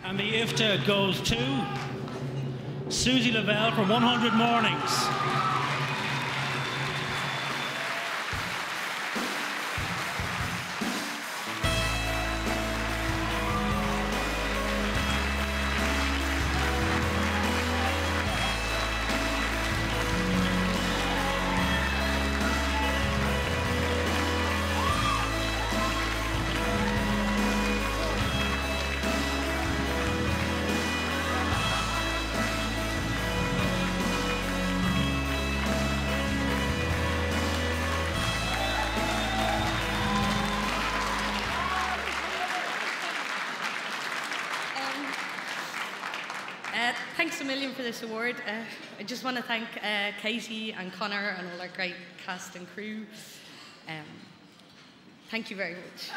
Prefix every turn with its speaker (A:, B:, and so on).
A: And the IFTA goes to Suzie Lavelle for 100 Mornings.
B: Thanks a million for this award. I just want to thank Katie and Connor and all our great cast and crew. Thank you very much.